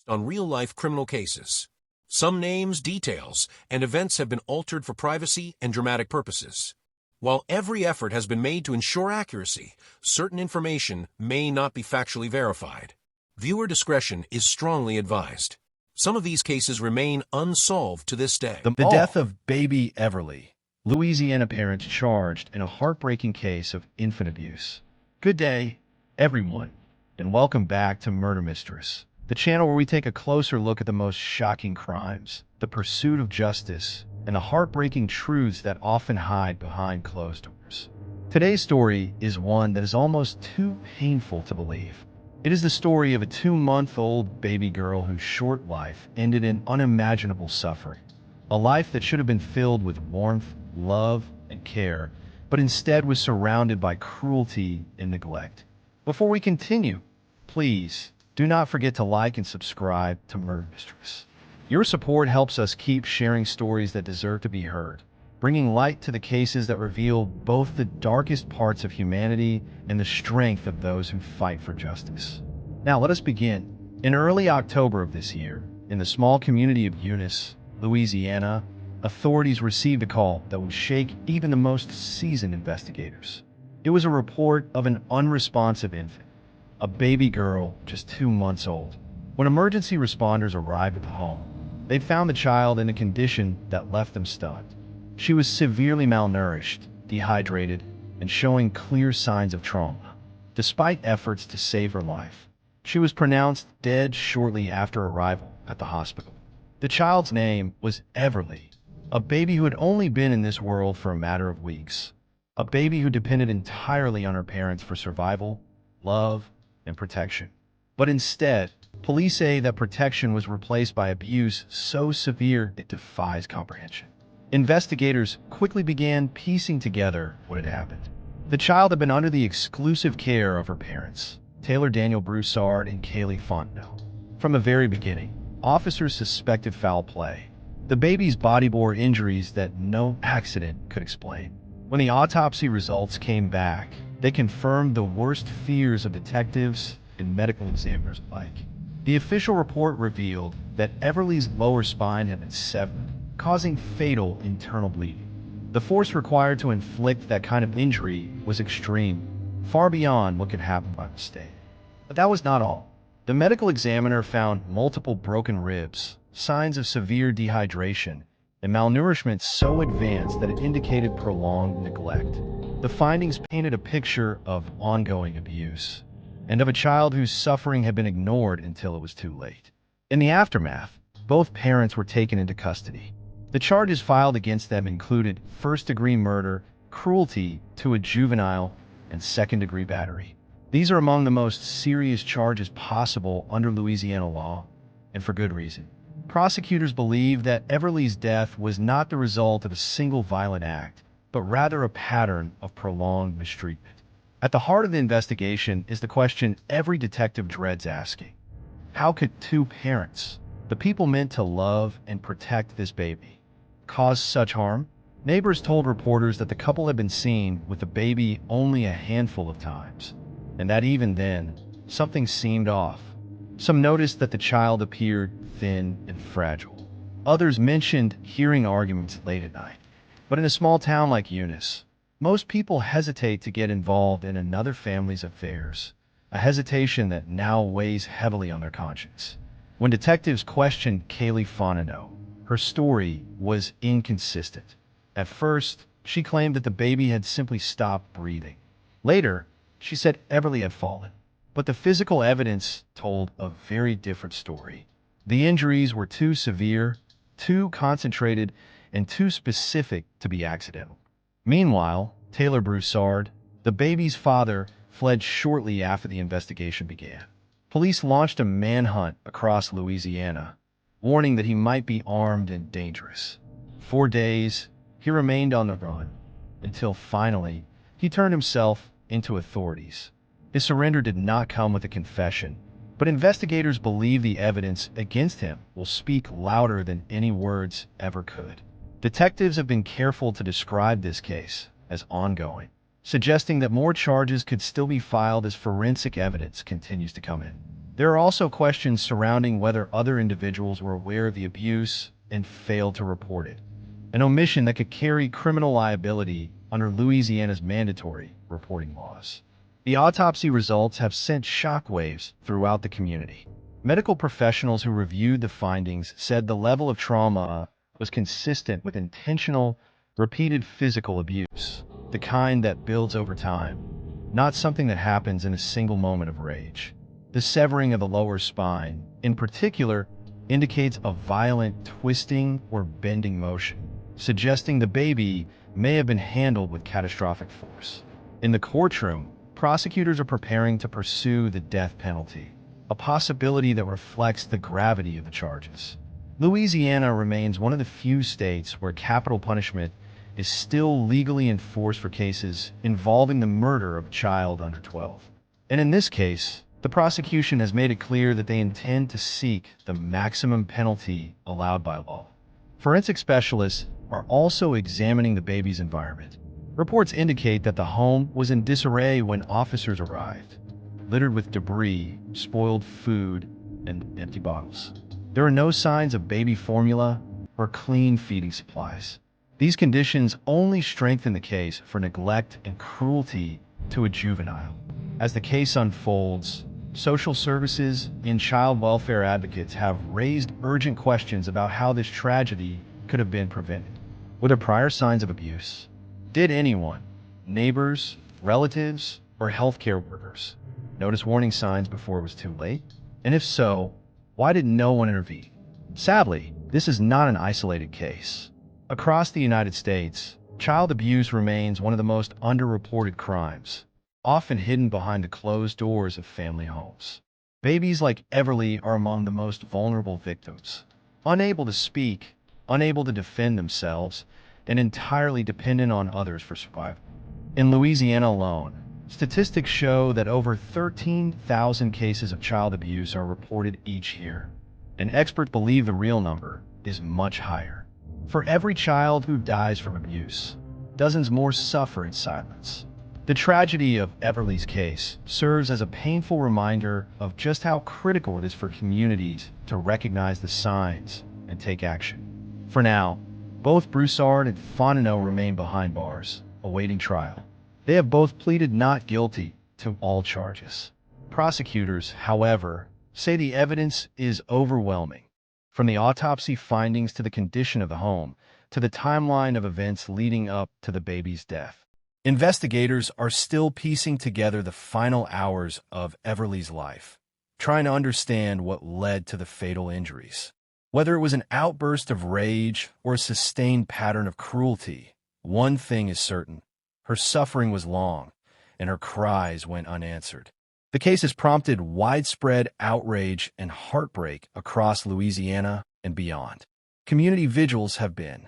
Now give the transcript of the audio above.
on real-life criminal cases. Some names, details, and events have been altered for privacy and dramatic purposes. While every effort has been made to ensure accuracy, certain information may not be factually verified. Viewer discretion is strongly advised. Some of these cases remain unsolved to this day. The death of baby Everly. Louisiana parents charged in a heartbreaking case of infant abuse. Good day, everyone, and welcome back to Murder Mistress, the channel where we take a closer look at the most shocking crimes, the pursuit of justice, and the heartbreaking truths that often hide behind closed doors. Today's story is one that is almost too painful to believe. It is the story of a 2-month-old baby girl whose short life ended in unimaginable suffering. A life that should have been filled with warmth, love, and care, but instead was surrounded by cruelty and neglect. Before we continue, please do not forget to like and subscribe to Murder Mistress. Your support helps us keep sharing stories that deserve to be heard, bringing light to the cases that reveal both the darkest parts of humanity and the strength of those who fight for justice. Now let us begin. In early October of this year, in the small community of Eunice, Louisiana, authorities received a call that would shake even the most seasoned investigators. It was a report of an unresponsive infant, a baby girl just 2 months old. When emergency responders arrived at the home, they found the child in a condition that left them stunned. She was severely malnourished, dehydrated, and showing clear signs of trauma. Despite efforts to save her life, she was pronounced dead shortly after arrival at the hospital. The child's name was Everly, a baby who had only been in this world for a matter of weeks. A baby who depended entirely on her parents for survival, love, and protection. But instead, police say that protection was replaced by abuse so severe it defies comprehension. Investigators quickly began piecing together what had happened. The child had been under the exclusive care of her parents, Taylor Daniel Broussard and Kaylee Fontenot. From the very beginning, officers suspected foul play. The baby's body bore injuries that no accident could explain. When the autopsy results came back, they confirmed the worst fears of detectives and medical examiners alike. The official report revealed that Everly's lower spine had been severed, causing fatal internal bleeding. The force required to inflict that kind of injury was extreme, far beyond what could happen by mistake. But that was not all. The medical examiner found multiple broken ribs, signs of severe dehydration, and malnourishment so advanced that it indicated prolonged neglect. The findings painted a picture of ongoing abuse, and of a child whose suffering had been ignored until it was too late. In the aftermath, both parents were taken into custody. The charges filed against them included first-degree murder, cruelty to a juvenile, and second-degree battery. These are among the most serious charges possible under Louisiana law, and for good reason. Prosecutors believe that Everly's death was not the result of a single violent act, but rather a pattern of prolonged mistreatment. At the heart of the investigation is the question every detective dreads asking. How could two parents, the people meant to love and protect this baby, cause such harm? Neighbors told reporters that the couple had been seen with the baby only a handful of times, and that even then, something seemed off. Some noticed that the child appeared thin and fragile. Others mentioned hearing arguments late at night. But in a small town like Eunice, most people hesitate to get involved in another family's affairs, a hesitation that now weighs heavily on their conscience. When detectives questioned Kaylee Fontenot, her story was inconsistent. At first, she claimed that the baby had simply stopped breathing. Later, she said Everly had fallen. But the physical evidence told a very different story. The injuries were too severe, too concentrated, and too specific to be accidental. Meanwhile, Taylor Broussard, the baby's father, fled shortly after the investigation began. Police launched a manhunt across Louisiana, warning that he might be armed and dangerous. 4 days, he remained on the run, until finally, he turned himself into authorities. His surrender did not come with a confession, but investigators believe the evidence against him will speak louder than any words ever could. Detectives have been careful to describe this case as ongoing, suggesting that more charges could still be filed as forensic evidence continues to come in. There are also questions surrounding whether other individuals were aware of the abuse and failed to report it, an omission that could carry criminal liability under Louisiana's mandatory reporting laws. The autopsy results have sent shockwaves throughout the community. Medical professionals who reviewed the findings said the level of trauma was consistent with intentional, repeated physical abuse, the kind that builds over time, not something that happens in a single moment of rage. The severing of the lower spine, in particular, indicates a violent twisting or bending motion, suggesting the baby may have been handled with catastrophic force. In the courtroom, prosecutors are preparing to pursue the death penalty, a possibility that reflects the gravity of the charges. Louisiana remains one of the few states where capital punishment is still legally enforced for cases involving the murder of a child under 12. And in this case, the prosecution has made it clear that they intend to seek the maximum penalty allowed by law. Forensic specialists are also examining the baby's environment. Reports indicate that the home was in disarray when officers arrived, littered with debris, spoiled food, and empty bottles. There are no signs of baby formula or clean feeding supplies. These conditions only strengthen the case for neglect and cruelty to a juvenile. As the case unfolds, social services and child welfare advocates have raised urgent questions about how this tragedy could have been prevented. Were there prior signs of abuse? Did anyone, neighbors, relatives, or healthcare workers, notice warning signs before it was too late? And if so, why did no one intervene? Sadly, this is not an isolated case. Across the United States, child abuse remains one of the most underreported crimes, often hidden behind the closed doors of family homes. Babies like Everly are among the most vulnerable victims, unable to speak, unable to defend themselves, and entirely dependent on others for survival. In Louisiana alone, statistics show that over 13,000 cases of child abuse are reported each year, and experts believe the real number is much higher. For every child who dies from abuse, dozens more suffer in silence. The tragedy of Everly's case serves as a painful reminder of just how critical it is for communities to recognize the signs and take action. For now, both Broussard and Fontenot remain behind bars, awaiting trial. They have both pleaded not guilty to all charges. Prosecutors, however, say the evidence is overwhelming. From the autopsy findings to the condition of the home, to the timeline of events leading up to the baby's death. Investigators are still piecing together the final hours of Everly's life, trying to understand what led to the fatal injuries. Whether it was an outburst of rage or a sustained pattern of cruelty, one thing is certain: her suffering was long, and her cries went unanswered. The case has prompted widespread outrage and heartbreak across Louisiana and beyond. Community vigils have been